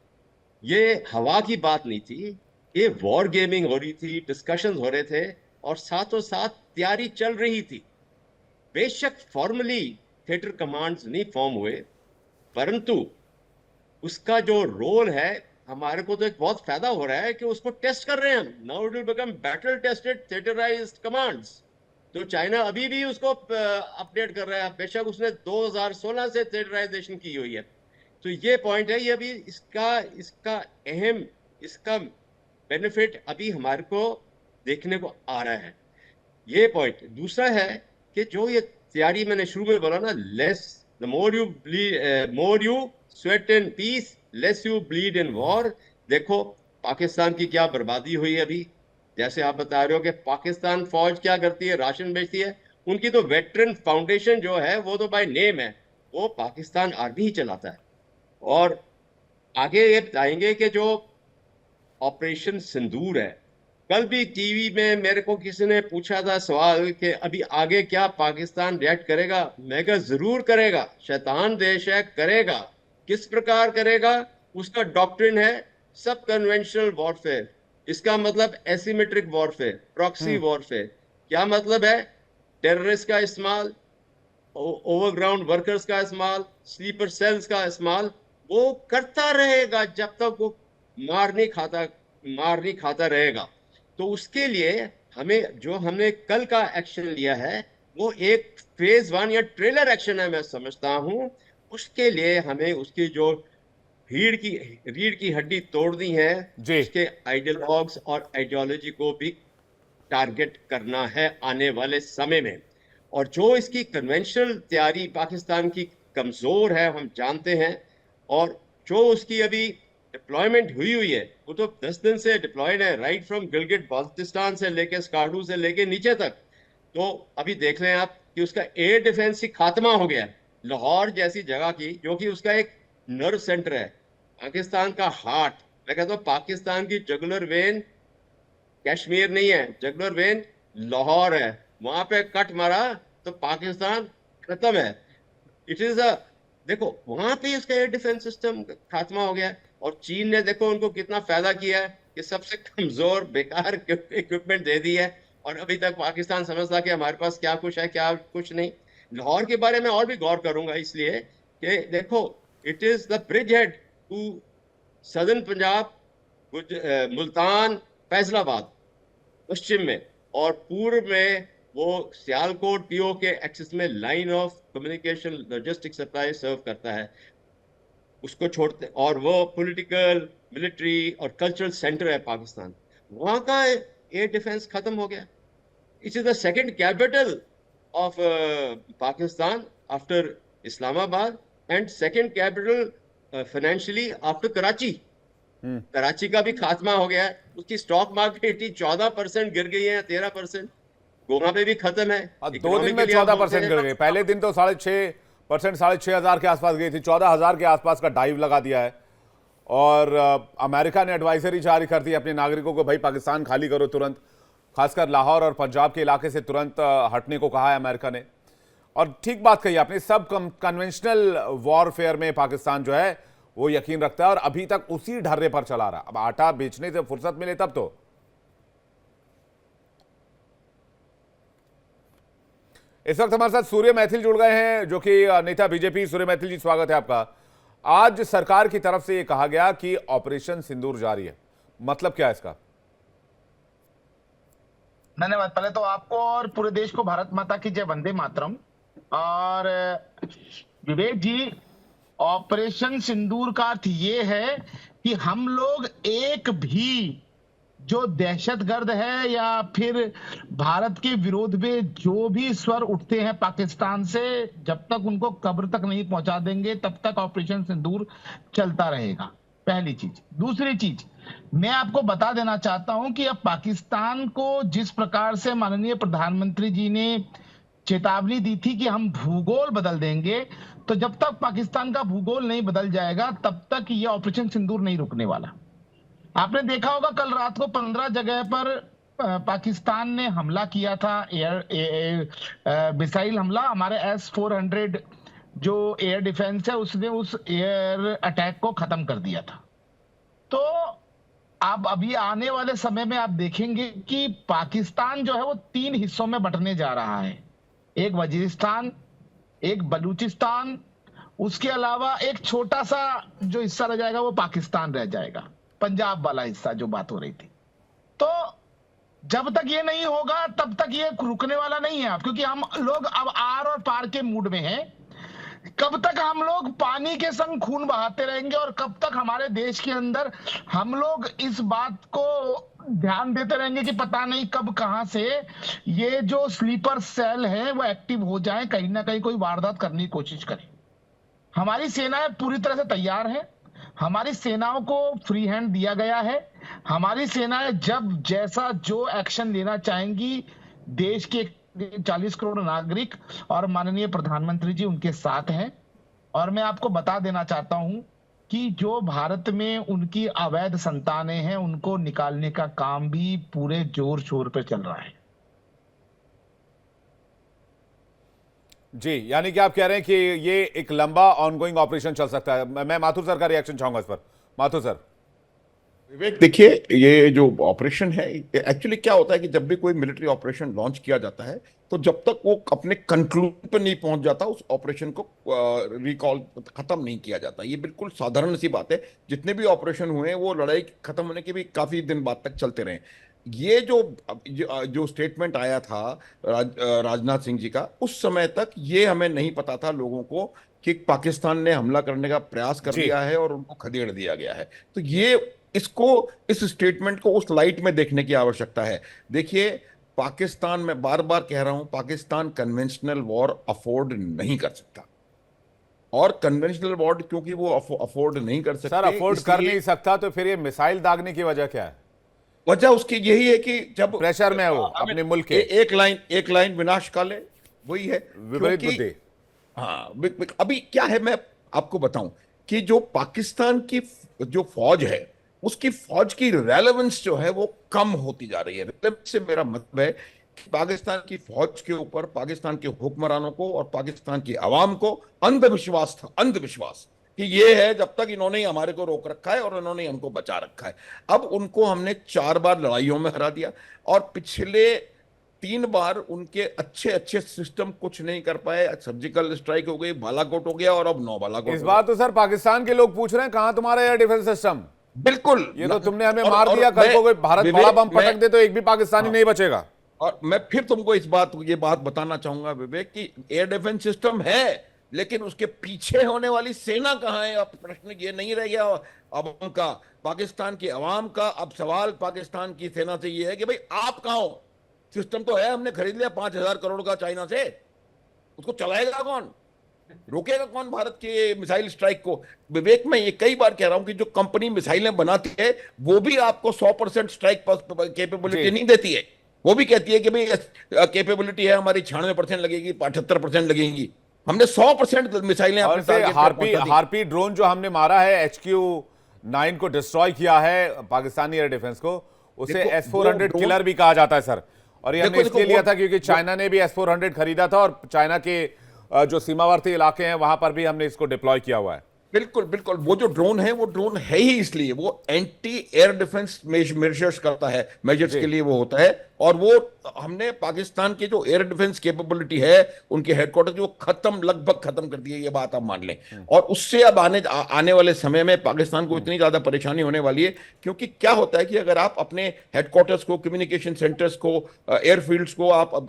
ये हवा की बात नहीं थी, ये वॉर गेमिंग हो रही थी, डिस्कशंस हो रहे थे और साथों साथ तैयारी चल रही थी। बेशक फॉर्मली थिएटर कमांड्स नहीं फॉर्म हुए, परंतु उसका जो रोल है, हमारे को तो एक बहुत फायदा हो रहा है कि उसको टेस्ट कर रहे हैं हम। Now it will become battle tested theatrised commands. तो चाइना अभी भी उसको अपडेट कर रहा है, बेशक उसने 2016 से थिएटराइजेशन की हुई है। तो ये पॉइंट है, ये अभी इसका बेनिफिट अभी हमारे को देखने को आ रहा है, ये पॉइंट। दूसरा है कि जो ये तैयारी मैंने शुरू में बोला ना, the more you sweat in peace, less you bleed in war. देखो पाकिस्तान की क्या बर्बादी हुई है अभी। जैसे आप बता रहे हो कि पाकिस्तान फौज क्या करती है, राशन बेचती है। उनकी तो वेटरन फाउंडेशन जो है वो तो बाय नेम है, वो पाकिस्तान आर्मी ही चलाता है। और आगे ये बताएंगे कि जो ऑपरेशन सिंदूर है कल भी टीवी में मेरे को किसी ने पूछा था सवाल कि अभी आगे क्या पाकिस्तान रिएक्ट करेगा। मैं कहा जरूर करेगा, शैतान देश है, करेगा। किस प्रकार करेगा? उसका डॉक्ट्रिन है सब कन्वेंशनल वॉरफेयर। इसका मतलब एसिमेट्रिक वॉरफेयर, प्रॉक्सी वॉरफेयर। क्या मतलब है? टेररिस्ट का इस्तेमाल, ओवरग्राउंड वर्कर्स का इस्तेमाल, स्लीपर सेल्स का इस्तेमाल वो करता रहेगा जब तक वो मार नहीं खाता रहेगा। तो उसके लिए हमें जो हमने कल का एक्शन लिया है वो एक फेज 1 या ट्रेलर एक्शन है, मैं समझता हूं। उसके लिए हमें उसकी जो रीढ़ की हड्डी तोड़नी है, जी। उसके आइडियोलॉग्स और आइडियोलॉजी को भी टारगेट करना है आने वाले समय में। और जो इसकी कन्वेंशनल तैयारी पाकिस्तान की कमजोर है हम जानते हैं, और जो उसकी अभी डिप्लॉयमेंट हुई है वो तो 10 दिन से डिप्लॉयड है, राइट फ्रॉम गिलगिट बाल्टिस्तान से लेके स्कार्डू से लेके नीचे तक। तो अभी देख रहे हैं आप कि उसका एयर डिफेंस ही खात्मा हो गया। लाहौर जैसी जगह की जो कि उसका एक नर्व सेंटर है, पाकिस्तान का हार्ट। मैं कहता हूँ पाकिस्तान की जुगुलर वेन कश्मीर नहीं है, जुगुलर वेन लाहौर है। वहां पे कट मारा तो पाकिस्तान खत्म है। इट इज अ देखो वहां पे इसका एयर डिफेंस सिस्टम खात्मा हो गया है। और चीन ने देखो उनको कितना फायदा किया है कि सबसे कमजोर बेकार इक्विपमेंट दे दी है। और अभी तक पाकिस्तान समझता कि हमारे पास क्या कुछ है क्या कुछ नहीं। लाहौर के बारे में और भी गौर करूंगा, इसलिए कि देखो it is the bridge head to southern Punjab, Multan, Faisalabad पश्चिम में, और पूर्व में वो सियालकोट पीओ के एक्सेस में line of communication logistic supply serve करता है। उसको छोड़ते और वो पॉलिटिकल, मिलिट्री और कल्चरल सेंटर है पाकिस्तान। वहां का एयर डिफेंस खत्म हो गया। It is the second capital of Pakistan after Islamabad and second capital financially after Karachi. Karachi का भी खात्मा हो गया है। उसकी स्टॉक मार्केट ही 14% गिर गई है, 13%। गोवा पे भी खत्म है। 2 दिन में 14% गिर गए। पहले दिन तो 6.5%, 6,500 के आसपास गई थी, 14,000 के आसपास का डाइव लगा दिया है। और अमेरिका ने एडवाइजरी जारी कर दी अपने नागरिकों को, भाई पाकिस्तान खाली करो तुरंत। खासकर लाहौर और पंजाब के इलाके से तुरंत हटने को कहा है अमेरिका ने। और ठीक बात कही आपने, सब कन्वेंशनल वॉरफेयर में पाकिस्तान जो है वो यकीन रखता है और अभी तक उसी ढर्रे पर चला रहा। अब आटा बेचने से फुर्सत मिले तब तो। इस वक्त हमारे साथ सूर्य मैथिल जुड़ गए हैं, जो कि नेता बीजेपी। सूर्य मैथिल जी, स्वागत है आपका। आज सरकार की तरफ से यह कहा गया कि ऑपरेशन सिंदूर जारी है, मतलब क्या है इसका? धन्यवाद। पहले तो आपको और पूरे देश को भारत माता की जय, वंदे मातरम। और विवेक जी, ऑपरेशन सिंदूर का अर्थ ये है कि हम लोग एक भी जो दहशतगर्द है या फिर भारत के विरोध में जो भी स्वर उठते हैं पाकिस्तान से, जब तक उनको कब्र तक नहीं पहुंचा देंगे तब तक ऑपरेशन सिंदूर चलता रहेगा। पहली चीज। दूसरी चीज, मैं आपको बता देना चाहता हूं कि अब पाकिस्तान को जिस प्रकार से माननीय प्रधानमंत्री जी ने चेतावनी दी थी कि हम भूगोल बदल देंगे, तो जब तक पाकिस्तान का भूगोल नहीं बदल जाएगा तब तक ये ऑपरेशन सिंदूर नहीं रुकने वाला। आपने देखा होगा कल रात को 15 जगह पर पाकिस्तान ने हमला किया था, मिसाइल हमला। हमारे S-400 जो एयर डिफेंस है उसने उस एयर अटैक को खत्म कर दिया था। तो अब अभी आने वाले समय में आप देखेंगे कि पाकिस्तान जो है वो 3 हिस्सों में बंटने जा रहा है। एक वजीरिस्तान, एक बलूचिस्तान, उसके अलावा एक छोटा सा जो हिस्सा रह जाएगा वो पाकिस्तान रह जाएगा, पंजाब वाला हिस्सा जो बात हो रही थी। तो जब तक ये नहीं होगा तब तक ये रुकने वाला नहीं है। क्योंकि हम लोग अब आर और पार के मूड में हैं। कब तक हम लोग पानी के संग खून बहाते रहेंगे और कब तक हमारे देश के अंदर हम लोग इस बात को ध्यान देते रहेंगे कि पता नहीं कब कहां से ये जो स्लीपर सेल है वो एक्टिव हो जाए, कहीं ना कहीं कोई वारदात करने की कोशिश करे। हमारी सेनाएं पूरी तरह से तैयार है। हमारी सेनाओं को फ्री हैंड दिया गया है। हमारी सेनाएं जब जैसा जो एक्शन लेना चाहेंगी, देश के 40 करोड़ नागरिक और माननीय प्रधानमंत्री जी उनके साथ हैं। और मैं आपको बता देना चाहता हूं कि जो भारत में उनकी अवैध संतानें हैं उनको निकालने का काम भी पूरे जोर शोर पे चल रहा है। जी, यानी कि आप कह रहे हैं कि ये एक लंबा ऑनगोइंग ऑपरेशन चल सकता है। मैं माथुर सर का रिएक्शन चाहूंगा इस पर। माथुर सर। विवेक, देखिए, ये जो ऑपरेशन है, एक्चुअली क्या होता है कि जब भी कोई मिलिट्री ऑपरेशन लॉन्च किया जाता है तो जब तक वो अपने कंक्लूजन पर नहीं पहुंच जाता उस ऑपरेशन को रिकॉल खत्म नहीं किया जाता। ये बिल्कुल साधारण सी बात है। जितने भी ऑपरेशन हुए हैं वो लड़ाई खत्म होने के भी काफी दिन बाद तक चलते रहे। ये जो स्टेटमेंट आया था राजनाथ सिंह जी का, उस समय तक ये हमें नहीं पता था लोगों को कि पाकिस्तान ने हमला करने का प्रयास कर जी। लिया है और उनको खदेड़ दिया गया है। तो ये इसको इस स्टेटमेंट को उस लाइट में देखने की आवश्यकता है। देखिए, पाकिस्तान, में बार बार कह रहा हूं, पाकिस्तान कन्वेंशनल वॉर अफोर्ड नहीं कर सकता। और कन्वेंशनल वॉर क्योंकि वो अफोर्ड नहीं कर सकते, सर अफोर्ड कर इसलिए नहीं सकता तो फिर ये मिसाइल दागने की वजह क्या है? वजह उसकी यही है कि जब प्रेशर में है वो अपने मुल्क के। एक लाइन विनाश काले, वही है। विपरीत क्योंकि बुद्धि। हाँ, अभी क्या है, मैं आपको बताऊं कि जो पाकिस्तान की जो फौज है, उसकी फौज की रेलेवेंस जो है वो कम होती जा रही है। रेलेवेंस से मेरा मतलब है कि पाकिस्तान की फौज के ऊपर पाकिस्तान के हुक्मरानों को और पाकिस्तान की आवाम को अंधविश्वास था, अंधविश्वास कि ये है जब तक इन्होंने ही हमारे को रोक रखा है और इन्होंने ही हमको बचा रखा है। अब उनको हमने 4 बार लड़ाइयों में हरा दिया और पिछले 3 बार उनके अच्छे अच्छे सिस्टम कुछ नहीं कर पाए। सर्जिकल स्ट्राइक हो गई, बालाकोट हो गया और अब 9 बालाकोट इस हो बार तो सर पाकिस्तान के लोग पूछ रहे हैं कहां तुम्हारा एयर डिफेंस सिस्टम? गया। बिल्कुल, ये तो तुमने हमें और- मार और दिया, कल को कोई भारत बड़ा बम मैं- पटक दे तो एक भी पाकिस्तानी हाँ। नहीं बचेगा। और मैं फिर तुमको ये बात बताना चाहूंगा विवेक कि एयर डिफेंस सिस्टम है, लेकिन उसके पीछे होने वाली सेना कहां है? अब प्रश्न ये नहीं रह गया अवाम का, पाकिस्तान की अवाम का। अब सवाल पाकिस्तान की सेना से ये है कि भाई आप कहां हो? सिस्टम तो है, हमने खरीद लिया 5,000 करोड़ का चाइना से, उसको चलाएगा कौन? रोकेगा कौन भारत के मिसाइल स्ट्राइक को? विवेक, मैं ये कई बार कह रहा हूं कि जो कंपनी मिसाइलें बनाती है वो भी आपको 100% स्ट्राइक कैपेबिलिटी नहीं देती है। वो भी कहती है कि भाई कैपेबिलिटी है हमारी 96% लगेगी, 75% लगेगी। हमने 100% मिसाइलें और अपने से टारगेट पर पहुंचा दी। हार्पी ड्रोन जो हमने मारा है, HQ-9 को डिस्ट्रॉय किया है पाकिस्तानी एयर डिफेंस को, उसे देखो, S-400 वो ड्रोन- किलर भी कहा जाता है सर। और ये हमने देखो, इसलिए देखो, लिया वो- था क्योंकि चाइना ने भी S-400 खरीदा था और चाइना के जो सीमावर्ती इलाके हैं वहां पर भी हमने इसको डिप्लॉय किया हुआ है। बिल्कुल बिल्कुल, वो जो ड्रोन है वो ड्रोन है ही इसलिए, वो एंटी एयर डिफेंस मेजर्स करता है, मेजर्स जी। के लिए वो होता है। और वो हमने पाकिस्तान की जो एयर डिफेंस कैपेबिलिटी है, उनके हेडक्वार्टर जो लगभग खत्म कर दिए, ये बात आप मान लें। और उससे अब आने वाले समय में पाकिस्तान को इतनी ज्यादा परेशानी होने वाली है, क्योंकि क्या होता है कि अगर आप अपने हेडक्वार्टर्स को, कम्युनिकेशन सेंटर्स को, एयरफील्ड्स को आप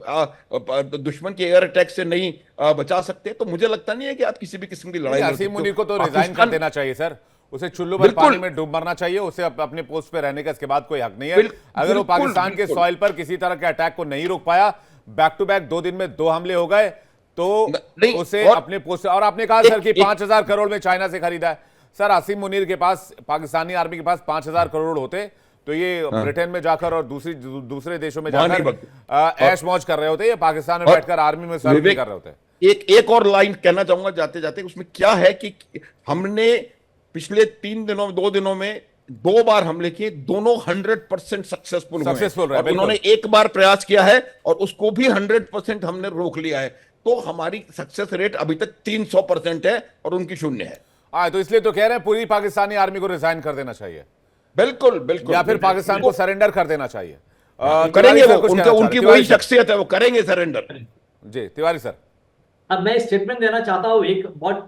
दुश्मन के एयर अटैक से नहीं बचा सकते, तो मुझे लगता नहीं है कि आप किसी भी किस्म की लड़ाई लड़ असीम सकते हो। मुनीर को तो रिजाइन कर पाकिस्तान- देना चाहिए सर। उसे चुल्लू भर बिल्कुल। पानी में डूब मरना चाहिए, उसे अपने पोस्ट पे रहने का इसके बाद कोई हक नहीं है। अगर वो बिल्कुल, पाकिस्तान के बिल्कुल। सॉइल पर किसी तरह के अटैक को नहीं रोक पाया, बैक टू बैक 2 दिन में 2 हमले हो गए, तो नहीं, उसे और- अपने पोस्ट। और आपने कहा सर कि 5,000 करोड़ में चाइना से खरीदा है। सर असीम मुनीर के पास, पाकिस्तानी आर्मी के पास 5,000 करोड़ होते तो ये ब्रिटेन में जाकर और दूसरे देशों में वहां नहीं जाकर ऐश मौज कर रहे होते, ये पाकिस्तान में और बैठकर आर्मी में सर्व नहीं विवेक, कर रहे होते। एक और लाइन कहना चाहूंगा जाते जाते। उसमें क्या है कि हमने पिछले 2 दिनों में 2 बार हमले किए, दोनों 100% सक्सेसफुल हुए। सक्सेसफुल रहे, और बिल्कुल। उन्होंने एक बार प्रयास किया है और उसको भी 100% हमने रोक लिया है। तो हमारी सक्सेस रेट अभी तक 300% है और उनकी 0 है। हाँ, तो इसलिए तो कह रहे हैं पूरी पाकिस्तानी आर्मी को रिजाइन कर देना चाहिए बिल्कुल बिल्कुल, या फिर पाकिस्तान को सरेंडर कर देना चाहिए। करेंगे तिवारी सर वो, कुछ कहना उनकी चाह रहे उनकी हैं। वही तिवारी सर। शख्सियत है, वो करेंगे सरेंडर। जी तिवारी सर। अब मैं स्टेटमेंट देना चाहता हूँ एक बहुत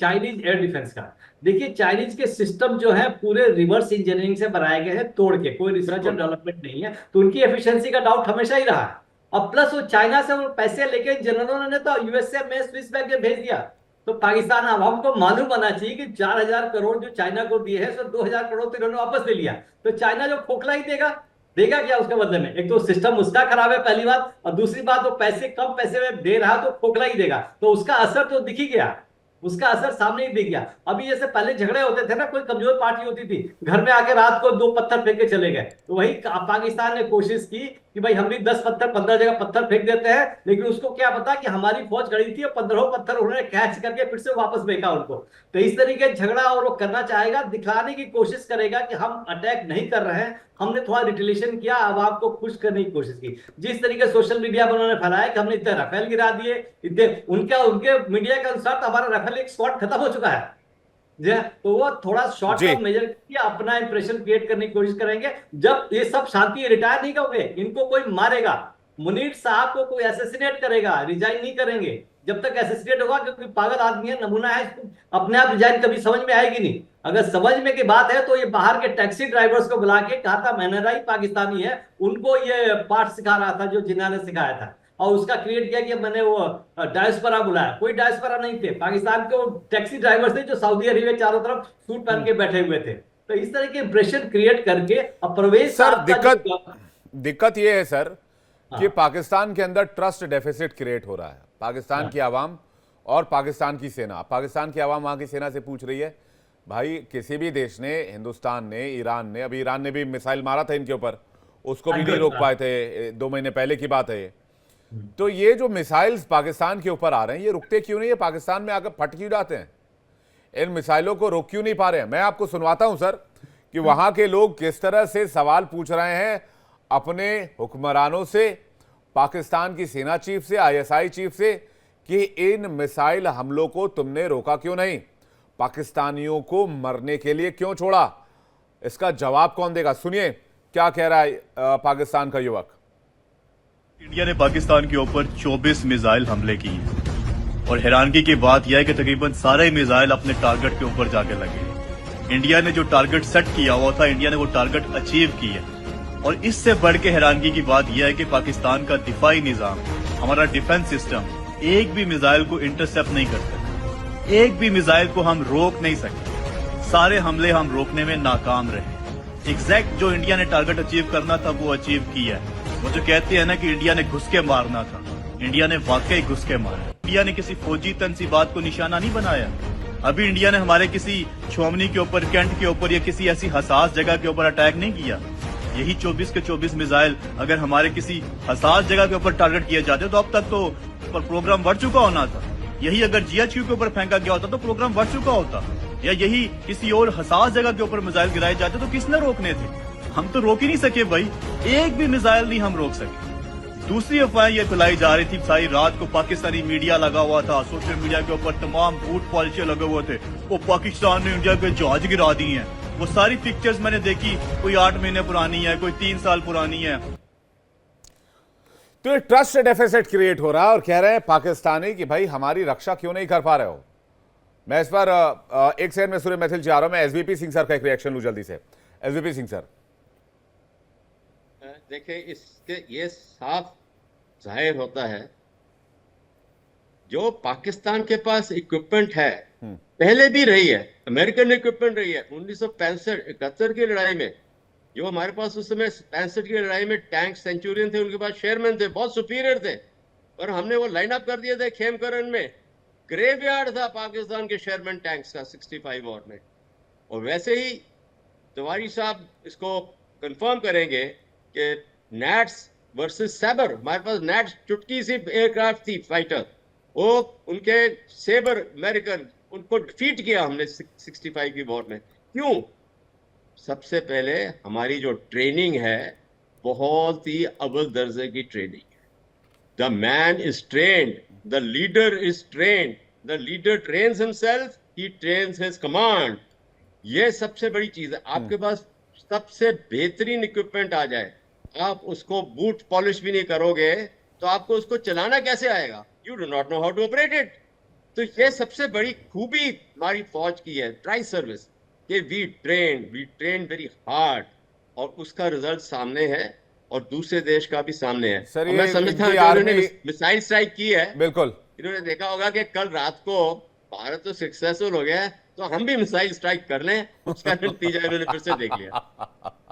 चाइनीज एयर डिफेंस का। देखिए, चाइनीज के सिस्टम जो है पूरे रिवर्स इंजीनियरिंग से बनाए गए हैं, तोड़ के, कोई रिसर्च एंड डेवलपमेंट नहीं है, तो उनकी एफिशिएंसी का डाउट हमेशा ही रहा है। और प्लस वो चाइना से वो पैसे लेके जनरलों ने तो यूएसए में स्विस बैंक में भेज दिया। तो पाकिस्तान आवाम को मालूम होना चाहिए कि 4,000 करोड़ जो चाइना को दिए हैं, सो 2,000 करोड़ तो इन्होंने वापस ले लिया। तो चाइना जो खोखला ही देगा क्या उसके बदले में? एक तो सिस्टम उसका खराब है पहली बात, और दूसरी बात वो कम पैसे में दे रहा है तो खोखला ही देगा। तो उसका असर तो दिख ही गया, उसका असर सामने ही दिख गया। अभी जैसे पहले झगड़े होते थे ना, कोई कमजोर पार्टी होती थी, घर में आके रात को 2 पत्थर फेंक के चले गए, तो वही पाकिस्तान ने कोशिश की कि भाई हम भी 10 पत्थर 15 जगह पत्थर फेंक देते हैं, लेकिन उसको क्या पता कि हमारी फौज खड़ी थी और 15 पत्थर उन्होंने कैच करके फिर से वापस फेंका उनको। तो इस तरीके झगड़ा और वो करना चाहेगा, दिखाने की कोशिश करेगा कि हम अटैक नहीं कर रहे हैं, हमने थोड़ा रिटेलिएशन किया, आवाम को खुश करने की कोशिश की। जिस तरीके सोशल मीडिया पर उन्होंने फैलाया कि हमने इतने राफेल गिरा दिए, इतने उनके मीडिया के अनुसार तो हमारा राफेल एक स्क्वाड खत्म हो चुका है। तो वो थोड़ा शॉर्ट जी। टर्म मेजर किया, अपना इंप्रेशन क्रिएट करने की कोशिश करेंगे। जब ये सब शांति रिटायर नहीं करोगे, इनको कोई मारेगा, मुनीर साहब को कोई एसेसिनेट करेगा, रिजाइन नहीं करेंगे जब तक एसेसिनेट होगा, क्योंकि पागल आदमी है, नमूना है, इसको अपने आप रिजाइन कभी समझ में आएगी नहीं। अगर समझ में की बात है तो ये बाहर के टैक्सी ड्राइवर्स को बुला के कहा था मैनराई पाकिस्तानी है, उनको ये पाठ सिखा रहा था जो जिन्ना ने सिखाया था, और उसका क्रिएट किया कि मैंने वो डायस्पोरा बुलाया। कोई डायस्पोरा नहीं थे, पाकिस्तान के वो टैक्सी ड्राइवर्स थे जो सऊदी अरेबिया चारों तरफ सूट पहन के बैठे हुए थे। तो इस तरह के इंप्रेशन क्रिएट करके अब परवेज सर साहब का दिक्कत ये है सर कि हाँ। पाकिस्तान के अंदर ट्रस्ट डेफिसिट क्रिएट हो रहा है। पाकिस्तान की आवाम और पाकिस्तान की सेना, पाकिस्तान की आवाम वहां की सेना से पूछ रही है, भाई किसी भी देश ने, हिंदुस्तान ने, ईरान ने, अभी ईरान ने भी मिसाइल मारा था इनके ऊपर, उसको भी नहीं रोक पाए थे, 2 महीने पहले की बात है ये। तो ये जो मिसाइल्स पाकिस्तान के ऊपर आ रहे हैं, ये रुकते क्यों नहीं है? पाकिस्तान में आकर फट क्यों जाते हैं? इन मिसाइलों को रोक क्यों नहीं पा रहे हैं? मैं आपको सुनवाता हूं सर कि वहां के लोग किस तरह से सवाल पूछ रहे हैं अपने हुक्मरानों से, पाकिस्तान की सेना चीफ से, ISI चीफ से, कि इन मिसाइल हमलों को तुमने रोका क्यों नहीं? पाकिस्तानियों को मरने के लिए क्यों छोड़ा? इसका जवाब कौन देगा? सुनिए क्या कह रहा है पाकिस्तान का युवक। इंडिया ने पाकिस्तान के ऊपर 24 मिसाइल हमले किए और हैरानगी की बात यह है कि तकरीबन सारे मिसाइल अपने टारगेट के ऊपर जाके लगे। इंडिया ने जो टारगेट सेट किया हुआ था, इंडिया ने वो टारगेट अचीव किया। और इससे बढ़ के हैरानगी की बात यह है कि पाकिस्तान का दिफाई निजाम, हमारा डिफेंस सिस्टम एक भी मिसाइल को इंटरसेप्ट नहीं कर सकता, एक भी मिसाइल को हम रोक नहीं सकते। सारे हमले हम रोकने में नाकाम रहे। एग्जैक्ट जो इंडिया ने टारगेट अचीव करना था वो अचीव किया। वो जो कहते हैं ना कि इंडिया ने घुस के मारना था, इंडिया ने वाकई घुस के मारा। इंडिया ने किसी फौजी तनसीबात को निशाना नहीं बनाया। अभी इंडिया ने हमारे किसी छोमनी के ऊपर, कैंट के ऊपर या किसी ऐसी हसास जगह के ऊपर अटैक नहीं किया। यही 24 के 24 मिसाइल अगर हमारे किसी हसास जगह के ऊपर टारगेट किए जाते तो अब तक तो प्रोग्राम बढ़ चुका होना था। यही अगर GHQ के ऊपर फेंका गया होता तो प्रोग्राम बढ़ चुका होता, या यही किसी और हसास जगह के ऊपर मिसाइल गिराए जाते तो किसने रोकने थे? हम तो रोक ही नहीं सके भाई, एक भी मिसाइल नहीं हम रोक सके। दूसरी अफवाह ये फैलाई जा रही थी, सारी रात को पाकिस्तानी मीडिया लगा हुआ था, सोशल मीडिया के ऊपर तमाम झूठ पॉलिसियां लगे हुए थे, वो पाकिस्तान ने इंडिया के जहाज गिरा दी हैं। वो सारी पिक्चर्स मैंने देखी, कोई 8 महीने पुरानी है, कोई 3 साल पुरानी है। तो ये ट्रस्ट डेफिसिट क्रिएट हो रहा है और कह रहे हैं पाकिस्तानी कि भाई हमारी रक्षा क्यों नहीं कर पा रहे हो। मैं इस पर एक सेकंड में सूर्य मैथिल जा रहा हूं। मैं SVP सिंह सर का एक रिएक्शन लूं जल्दी से। SVP सिंह सर, देखिए, इसके ये साफ जाहिर होता है जो पाकिस्तान के पास इक्विपमेंट है, पहले भी रही है, अमेरिकन इक्विपमेंट रही है। 1965-71 की लड़ाई में जो हमारे पास उस समय 65 की लड़ाई में टैंक सेंचुरियन थे, उनके पास शेयरमैन थे, बहुत सुपीरियर थे, और हमने वो लाइन अप कर दिए थे खेमकरन में। ग्रेवयार्ड था पाकिस्तान के शेयरमैन टैंक्स का 65 वॉर में। और वैसे ही तिवारी साहब इसको कंफर्म करेंगे कि नैट्स वर्सेस सैबर, हमारे पास नैट्स चुटकी सी एयरक्राफ्ट थी फाइटर, वो उनके सेबर अमेरिकन, उनको डिफीट किया हमने 65 की वॉर में। क्यों? सबसे पहले हमारी जो ट्रेनिंग है बहुत ही अव्वल दर्जे की ट्रेनिंग है। The man is trained, the leader is trained, the leader trains himself, he trains his command. ये सबसे बड़ी चीज है। आपके पास सबसे बेहतरीन इक्विपमेंट आ जाए, आप उसको बूट पॉलिश भी नहीं करोगे तो आपको उसको चलाना कैसे आएगा? You do not know how to operate it. तो ये सबसे बड़ी खूबी हमारी फौज की है, ट्राई सर्विस, कि वी ट्रेन वेरी हार्ड, और उसका रिजल्ट सामने है और दूसरे देश का भी सामने है। सर, मैं समझता हूँ इन्होंने मिसाइल स्ट्राइक की है, बिल्कुल इन्होंने देखा होगा कि कल रात को भारत तो सक्सेसफुल हो गया है, तो हम भी मिसाइल स्ट्राइक कर लें, उसका नतीजा इन्होंने फिर से देख लिया।